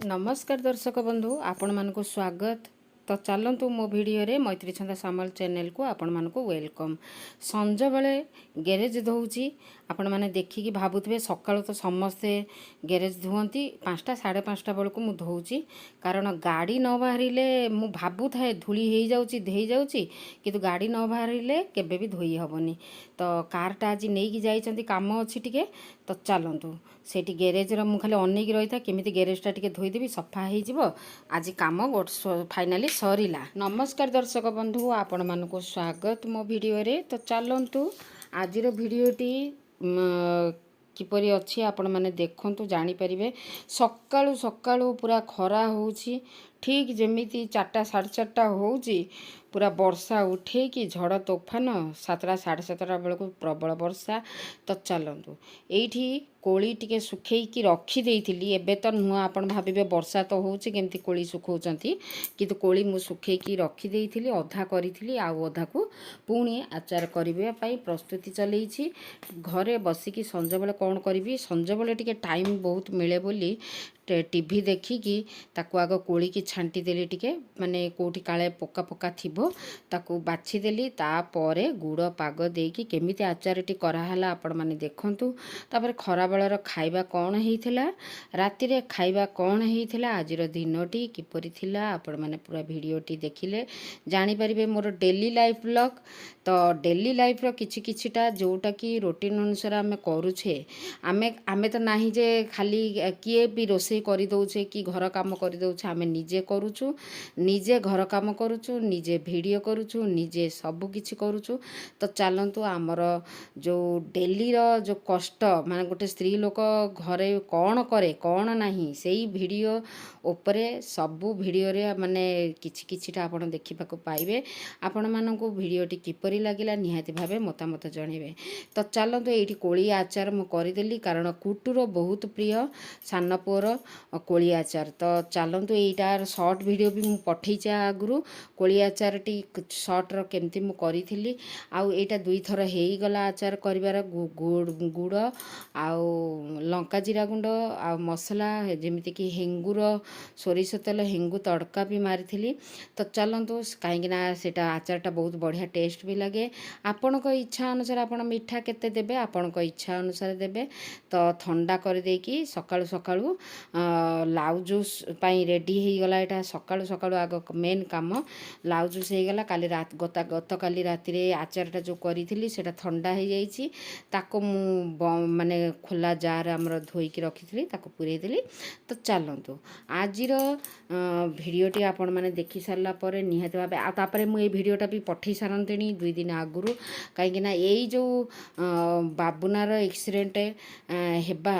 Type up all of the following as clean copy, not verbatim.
नमस्कार दर्शक बंधु आपण मानक स्वागत। तो चलतु मो भिडियो रे मैत्री छंदा सामल चैनल को आपण मानक वेलकम। संज बेले गैरेज धोउची आपण माने देखिकी भाबुथबे सकाळु तो समस्ते गैरेज धुवंती 5टा 5:30 बेलू मु धोउची कारण गाड़ी न बाहरिले मु भाबु थाए धूली हेई जाउची किंतु गाड़ी न बाहरिले केबे भी धोई हबनी। तो कारटा आज नहीं कि जाइचंती काम अछि टिके तो चलतु सेठी गैरेज रो मु खाली अनेक रही था केमिति गैरेजटा टिके धोईदेवी सफा हो जिवो। आज काम फाइनाली सरीला। नमस्कार दर्शक बंधु आपण मानक स्वागत मो भिडियो रे। तो चलतु आजिर भिडियोटी किपरि अच्छी आपण माने देखंतु जानि परिबे। सकाळु सकाळु पूरा खरा होउची ठीक जेमिति 4टा 4:30 होउची पूरा वर्षा उठे कि झड़ तोफान 7टा 7:30 बेलू प्रबल वर्षा। तो चलतु एठी कोली टिके सुखेकी रखी देइथिली एबे तो नुआ आपण भाबिबे वर्षा तो होउची केमती कोली सुखौचंती किंतु कोली मु सुखेकी रखी देइथिली अधा करिथिली आ अधा को पुणी आचार करिवे पई प्रस्तुति चलेइछि। घरे बसिकी संज बेले कोन करिवि संज बेले टिके टाइम बहुत मिले बोली टीवी देखिकी ताकू आग कोली की छांटी देली टिके माने कोठी काले पक्का पक्का थिबो ताकू बाछि देली तापरे गुड़ पाग देकी केमिति आचारटी कराहला आपण माने देखंतु। तापर खरा बेलर खाइबा कौन हेइथिला राति रे खाइबा कौन हेइथिला आजिर दिनटी किपरि थिला आपण माने पूरा भिडियोटी देखिले जानि परिबे मोर डेली लाइफ ब्लॉग। तो डेली लाइफ रो किछि किछिटा जोटा कि रूटीन अनुसार आमे करूछे आमे तो नाही जे खाली किए भी रोषे कर दौचे कि घर काम कर दौचे आमे निजे करूछु निजे घर काम करूछु निजे वीडियो करूछु निजे सब किछि करूछु। तो चलंतु आमर जो डेली रो जो कष्ट माने गोटे स्त्री लोक घरे कौन करे कौन नाही सेई वीडियो उपरे सबु वीडियो रे माने किछि किछिटा आपण देखिबाको पाइबे। आपण मानकु वीडियोटी किपरि लागिला निहाती भाबे मतामत जणेबे। तो चलंतु एठी कोली आचार मु करिदेली कारण कुटुर बहुत प्रिय सान पुअर कोली आचार। तो चलतु एटार शॉर्ट वीडियो भी मु पठेइचा आगुरु कोली आचार टी शॉर्ट रो केमती मु करिथिली आउ एटा दुई थर हेई गला आचार करिवार गुड़ आउ लंका जीरा गुंड आ मसला जेमिति कि हेंगुर सोरिष तेल हेंगु तड़का भी मारिथिली। तो चलतु कहीं सेटा आचारटा बहुत बढ़िया टेस्ट भी लगे आपणक इच्छा अनुसार आपण मीठा केते देबे आपणक इच्छा अनुसार देबे। तो ठंडा कर देकी सकाळु सकाळु लाउ जूस पाई रेडी हो गला। एटा सकाळु सकाळु आग मेन काम लाउ जूस हो गला। काली रात गत काली राति रे आचारटा जो करिथिली सेटा ठंडा हो जाइछि ताको मु माने खोला जार हमर धोईकी रखिथिली ताको पुरै देली। तो चलंतु आजिर भिडियोटी आपण माने देखि सारला परे निहाती भाबे आ तापरे मु ए भिडियोटा भी पठेई सारंतेनी 2 दिन आगुरु काहेकि ना एई जो बाबुनार एक्सीडेंट हेबा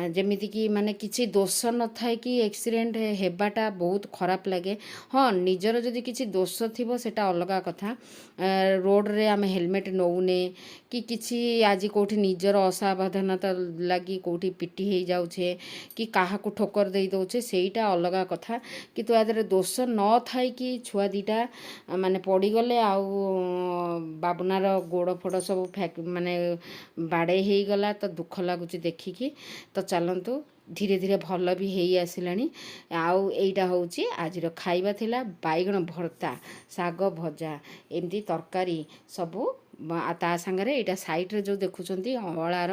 जेमिति कि माने किछि दोष न थाए कि एक्सीडेंट हेबाटा बहुत खराब लगे। हाँ निजर जदि किछि दोष थिबो सेटा अलगा कथा रोड रे आमे हेलमेट नौने कि किछि आज कोठी निजर असावधानता लगी कोठी पिटी हे जाउछे कि काहाकू ठोकर दे दउछे सेटा अलगा कथा किंतु आदरे दोष न थाए कि छुआ दीटा माने पड़ी गले आउ बाबुनार गोड़ फोड़ सब माने बाड़े हे गला। तो दुख लागुची देखिकी। तो चलंतु धीरे धीरे भल भी हेई आसिलानी आउ एइटा होउची आजिर खाइबा थिला बाइगण भर्ता साग भजा एमती तरकारी सबू ता संगे एटा साइड रे जो देखुचंती अळार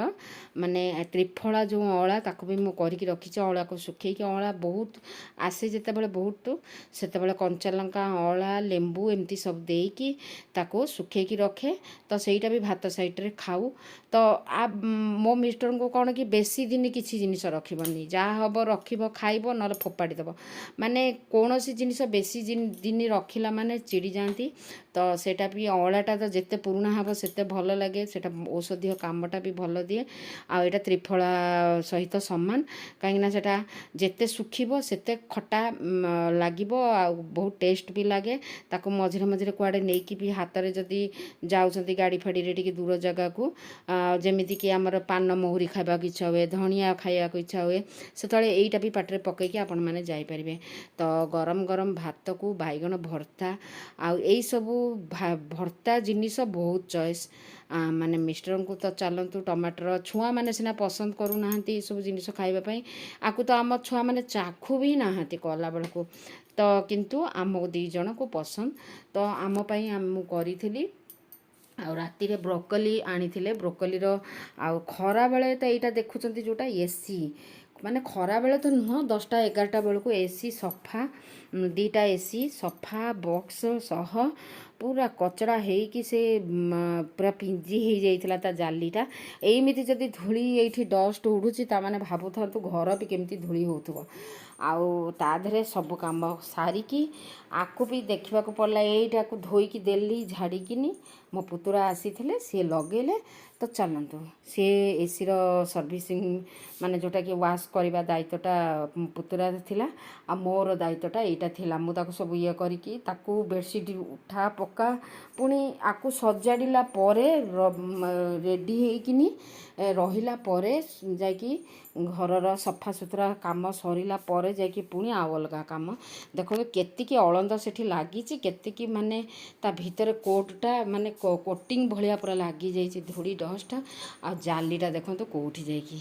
माने त्रिफला जो अळा ताको भी मु करिक रखिचे अळा को सुखेई कि अळा बहुत आसे जेते बेले बहुत सेते बेले कंचा लंका अळा लेंबू एमती सब देकी ताको सुखेई कि रखे। तो सेटा भी भात साइड रे खाऊ। तो आ मो मिस्टर को कौन कि बेसी दिन किसी जिनिस रखिबनी जहाँ हम रखिब खाइब न फोपाड़ी दब माने कौन सी जिनिस बेसी दिन रखिला माने चिड़ी जाती। तो सेटा भी अळाटा तो जिते पुराणा हम सेते भल लगे सेटा औषधीय कामटा भी भल दिए आ एटा त्रिफला सहित समान कहीं सेटा जेते सुखिबो सेते खटा लागिबो आ बहुत टेस्ट भी लगे। ताको मझिरे मझिरे कुआडे नेकी भी हाथ रे जदी जाउछंती गाड़ी फाड़ी रे टिके दूर जगह को जेमिति कि आमर पान मोहरी खाइबा को इच्छा हुए धनिया खाइबा को इच्छा हुए सेतळे एइटा भी पाटरे पकईकी आपण माने जाई परिबे। तो गरम गरम भात को बाइगण भर्ता आ एई सबू भर्ता जिनिस बहुत ବହୁତ ଚଏସ୍ ମାନେ ମିଷ୍ଟରଙ୍କୁ ତ ଚାଲନ୍ତୁ ଟମାଟର ଛୁଆମାନେ ସିନା ପସନ୍ଦ କରୁନାହାନ୍ତି ଏସବୁ ଜିନିଷ ଖାଇବା ପାଇଁ, ଆକୁ ତ ଆମ ଛୁଆମାନେ ଚାଖୁ ବି ନାହାନ୍ତି କଲାବେଳକୁ, ତ କିନ୍ତୁ ଆମକୁ 2 ଜଣଙ୍କୁ ପସନ୍ଦ, ତ ଆମ ପାଇଁ ମୁଁ କରିଥିଲି। ଆଉ ରାତିରେ ବ୍ରୋକଲି ଆଣିଥିଲେ, ବ୍ରୋକଲିର ଆଉ ଖରାବେଳେ ତ ଏଇଟା ଦେଖୁଛନ୍ତି ଯେଉଁଟା ଏସି, ମାନେ ଖରାବେଳେ ତ ନୁହଁ 10ଟା 11ଟା ବେଳକୁ ଏସି ସଫା, 2ଟା ଏସି ସଫା ବକ୍ସ ସହ ପୁରା କଚଡ଼ା ହେଇକି ସେ ପୁରା ପିଞ୍ଜି ହେଇଯାଇଥିଲା ତା ଜାଲିଟା। ଏଇମିତି ଯଦି ଧୂଳି ଏଇଠି ଡଷ୍ଟ ଉଡ଼ୁଛି ତାମାନେ ଭାବୁଥାନ୍ତୁ ଘର ବି କେମିତି ଧୂଳି ହେଉଥିବ। ଆଉ ତା ଦେହରେ ସବୁ କାମ ସାରିକି ଆକୁ ବି ଦେଖିବାକୁ ପଡ଼ିଲା, ଏଇଟାକୁ ଧୋଇକି ଦେଲି ଝାଡ଼ିକିନି। ମୋ ପୁତୁରା ଆସିଥିଲେ, ସିଏ ଲଗେଇଲେ, ତ ଚାଲନ୍ତୁ ସିଏ ଏସିର ସର୍ଭିସିଂ ମାନେ ଯେଉଁଟାକି ୱାଶ୍ କରିବା ଦାୟିତ୍ୱଟା ପୁତୁରା ଥିଲା, ଆଉ ମୋର ଦାୟିତ୍ୱଟା ଏଇଟା ଥିଲା। ମୁଁ ତାକୁ ସବୁ ଇଏ କରିକି ତାକୁ ବେଡ଼ସିଟ୍ ଉଠା ପକା, ପୁଣି ଆକୁ ସଜାଡ଼ିଲା ପରେ ରେଡ଼ି ହେଇକିନି ରହିଲା ପରେ ଯାଇକି ଘରର ସଫାସୁତୁରା କାମ ସରିଲା ପରେ ଯାଇକି ପୁଣି ଆଉ ଅଲଗା କାମ। ଦେଖନ୍ତୁ କେତିକି ଅଳନ୍ଦ ସେଠି ଲାଗିଛି, କେତିକି ମାନେ ତା ଭିତରେ କୋଟ୍ଟା ମାନେ କୋଟିଂ ଭଳିଆ ପୁରା ଲାଗିଯାଇଛି ଧୂଳି ଡଷ୍ଟ। ଆଉ ଜାଲିଟା ଦେଖନ୍ତୁ କେଉଁଠି ଯାଇକି,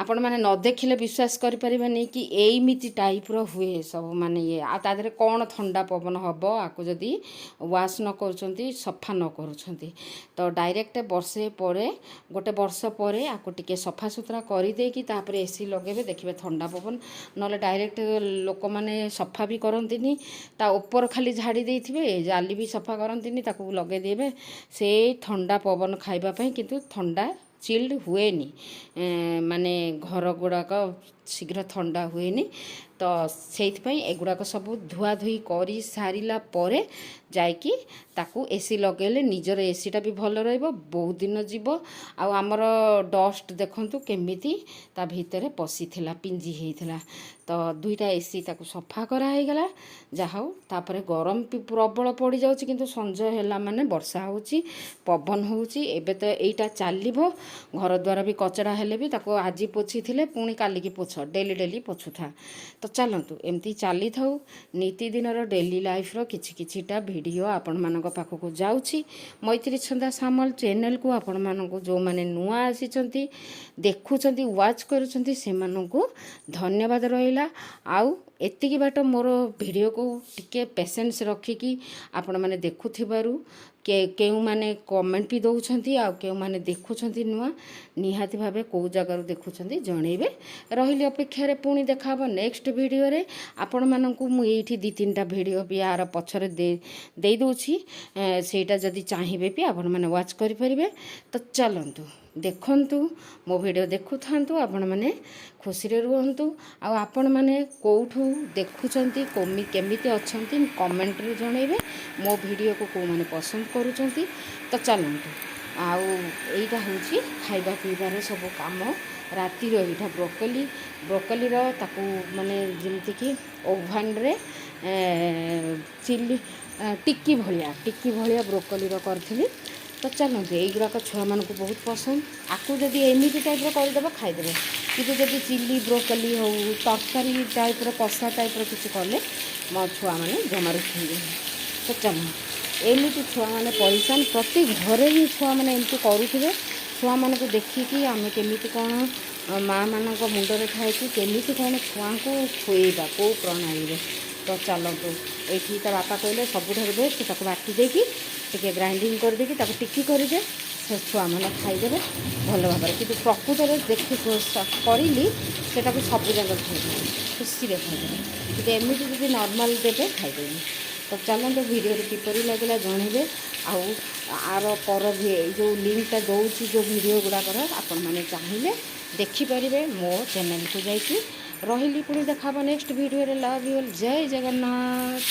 ଆପଣମାନେ ନ ଦେଖିଲେ ବିଶ୍ୱାସ କରିପାରିବେନି କି ଏଇମିତି ଟାଇପ୍ର ହୁଏ ସବୁ ମାନେ ଇଏ। ଆଉ ତା ଦେହରେ କ'ଣ ଥଣ୍ଡା ପବନ ହେବ ଆକୁ ଯଦି ୱାଶ୍ ନ କରୁଛନ୍ତି, ସଫା ନ କରୁଛନ୍ତି। ତ ଡାଇରେକ୍ଟ ବର୍ଷେ ପରେ, 1 ବର୍ଷ ପରେ ଆକୁ ଟିକେ ସଫାସୁତୁରା କରିଦେଇକି ତାପରେ ଏସି ଲଗାଇବେ, ଦେଖିବେ ଥଣ୍ଡା ପବନ। ନହେଲେ ଡାଇରେକ୍ଟ ଲୋକମାନେ ସଫା ବି କରନ୍ତିନି, ତା ଉପର ଖାଲି ଝାଡ଼ି ଦେଇଥିବେ, ଜାଲି ବି ସଫା କରନ୍ତିନି, ତାକୁ ଲଗାଇଦେବେ ସେଇ ଥଣ୍ଡା ପବନ ଖାଇବା ପାଇଁ। କିନ୍ତୁ ଥଣ୍ଡା ଚିଲ୍ଡ ହୁଏନି, ମାନେ ଘର ଗୁଡ଼ାକ ଶୀଘ୍ର ଥଣ୍ଡା ହୁଏନି। ତ ସେଇଥିପାଇଁ ଏଗୁଡ଼ାକ ସବୁ ଧୁଆଧୁଇ କରି ସାରିଲା ପରେ ଯାଇକି ତାକୁ ଏସି ଲଗାଇଲେ ନିଜର ଏସିଟା ବି ଭଲ ରହିବ, ବହୁତ ଦିନ ଯିବ। ଆଉ ଆମର ଡଷ୍ଟ ଦେଖନ୍ତୁ କେମିତି ତା ଭିତରେ ପଶିଥିଲା, ପିଞ୍ଜି ହେଇଥିଲା। ତ 2ଟା ଏସି ତାକୁ ସଫା କରାହେଇଗଲା। ଯାହା ହଉ, ତାପରେ ଗରମ ବି ପ୍ରବଳ ପଡ଼ିଯାଉଛି, କିନ୍ତୁ ସଞ୍ଜ ହେଲା ମାନେ ବର୍ଷା ହେଉଛି, ପବନ ହେଉଛି। ଏବେ ତ ଏଇଟା ଚାଲିବ, ଘରଦ୍ୱାର ବି କଚଡ଼ା ହେଲେ ବି ତାକୁ ଆଜି ପୋଛିଥିଲେ ପୁଣି କାଲିକି ପୋଛ, ଡେଲି ପୋଛୁଥା। ତ ଚାଲନ୍ତୁ ଏମିତି ଚାଲିଥାଉ, ନିତିଦିନର ଡେଲି ଲାଇଫ୍ର କିଛିଟା ଭିଡ଼ିଓ ଆପଣମାନଙ୍କ ପାଖକୁ ଯାଉଛି। ମୈତ୍ରୀ ଛନ୍ଦା ସାମଲ ଚ୍ୟାନେଲକୁ ଆପଣମାନଙ୍କୁ ଯେଉଁମାନେ ନୂଆ ଆସିଛନ୍ତି, ଦେଖୁଛନ୍ତି, ୱାଚ୍ କରୁଛନ୍ତି, ସେମାନଙ୍କୁ ଧନ୍ୟବାଦ ରହିଲା। ଆଉ ଏତିକି ବାଟ ମୋର ଭିଡ଼ିଓକୁ ଟିକେ ପେସେନ୍ସ ରଖିକି ଆପଣମାନେ ଦେଖୁଥିବାରୁ, କେଉଁମାନେ କମେଣ୍ଟ ବି ଦେଉଛନ୍ତି, ଆଉ କେଉଁମାନେ ଦେଖୁଛନ୍ତି ନୂଆ, ନିହାତି ଭାବେ କେଉଁ ଜାଗାରୁ ଦେଖୁଛନ୍ତି ଜଣେଇବେ। ରହିଲି ଅପେକ୍ଷାରେ, ପୁଣି ଦେଖା ହେବ ନେକ୍ସଟ ଭିଡ଼ିଓରେ। ଆପଣମାନଙ୍କୁ ମୁଁ ଏଇଠି 2-3ଟା ଭିଡ଼ିଓ ବି ଆର ପଛରେ ଦେଇ ଦେଉଛି, ସେଇଟା ଯଦି ଚାହିଁବେ ବି ଆପଣମାନେ ୱାଚ୍ କରିପାରିବେ। ତ ଚାଲନ୍ତୁ ଦେଖନ୍ତୁ, ମୋ ଭିଡ଼ିଓ ଦେଖୁଥାନ୍ତୁ, ଆପଣମାନେ ଖୁସିରେ ରୁହନ୍ତୁ। ଆଉ ଆପଣମାନେ କେଉଁଠୁ ଦେଖୁଛନ୍ତି, କେମିତି ଅଛନ୍ତି, କମେଣ୍ଟରେ ଜଣେଇବେ। ମୋ ଭିଡ଼ିଓକୁ କେଉଁମାନେ ପସନ୍ଦ କରୁଛନ୍ତି। ତ ଚାଲନ୍ତୁ, ଆଉ ଏଇଟା ହେଉଛି ଖାଇବା ପିଇବାର ସବୁ କାମ ରାତିର। ଏଇଟା ବ୍ରୋକଲିର ତାକୁ ମାନେ ଯେମିତିକି ଓଭାନରେ ଚିଲି ଟିକି ଭଳିଆ ବ୍ରୋକଲିର କରିଥିଲି। ତ ଚାଲନ୍ତୁ, ଏଇଗୁଡ଼ାକ ଛୁଆମାନଙ୍କୁ ବହୁତ ପସନ୍ଦ। ଆକୁ ଯଦି ଏମିତି ଟାଇପ୍ର କରିଦେବ ଖାଇଦେବେ, କିନ୍ତୁ ଯଦି ଚିଲି ବ୍ରୋକଲି ହେଉ, ତରକାରୀ ଟାଇପ୍ର କଷା ଟାଇପ୍ର କିଛି କଲେ ମୋ ଛୁଆମାନେ ଜମାରୁ ଖାଇବେନି। ତ ଚାଲନ୍ତୁ, ଏମିତି ଛୁଆମାନେ ପରିଶାନ, ପ୍ରତି ଘରେ ହିଁ ଛୁଆମାନେ ଏମିତି କରୁଥିବେ। ଛୁଆମାନଙ୍କୁ ଦେଖିକି ଆମେ କେମିତି କ'ଣ ମାଆମାନଙ୍କ ମୁଣ୍ଡରେ ଥାଇକି କେମିତି କ'ଣ ଛୁଆଙ୍କୁ ଖୁଆଇବା, କେଉଁ ପ୍ରଣାଳୀରେ। ତ ଚାଲନ୍ତୁ, ଏଇଠି ତା ବାପା କହିଲେ ସବୁଠାରୁ ବେଷ୍ଟ ତାକୁ ବାଟି ଦେଇକି ଟିକେ ଗ୍ରାଇଣ୍ଡିଙ୍ଗ କରିଦେଇକି ତାକୁ ଟିକି କରିଦେ, ସେ ଛୁଆମାନେ ଖାଇଦେବେ ଭଲ ଭାବରେ। କିନ୍ତୁ ପ୍ରକୃତରେ କରିଲି ସେଟାକୁ ସବୁଯାକ ଖାଇଦେବେ, ଖୁସିରେ ଖାଇଦେବେ। କିନ୍ତୁ ଏମିତି ଯଦି ନର୍ମାଲ ଦେବେ ଖାଇଦେବେ। ତ ଚାଲନ୍ତୁ, ଭିଡ଼ିଓଟି କିପରି ଲାଗିଲା ଜଣାଇବେ। ଆଉ ଆର ଏଇ ଯେଉଁ ଲିଙ୍କଟା ଦେଉଛି ଯେଉଁ ଭିଡ଼ିଓ ଗୁଡ଼ାକର, ଆପଣମାନେ ଚାହିଁଲେ ଦେଖିପାରିବେ ମୋ ଚ୍ୟାନେଲକୁ ଯାଇକି। ରହିଲି, ପୁଣି ଦେଖା ହେବ ନେକ୍ସଟ ଭିଡ଼ିଓରେ। ଲଭ୍ ୟୁ ଅଲ୍, ଜୟ ଜଗନ୍ନାଥ।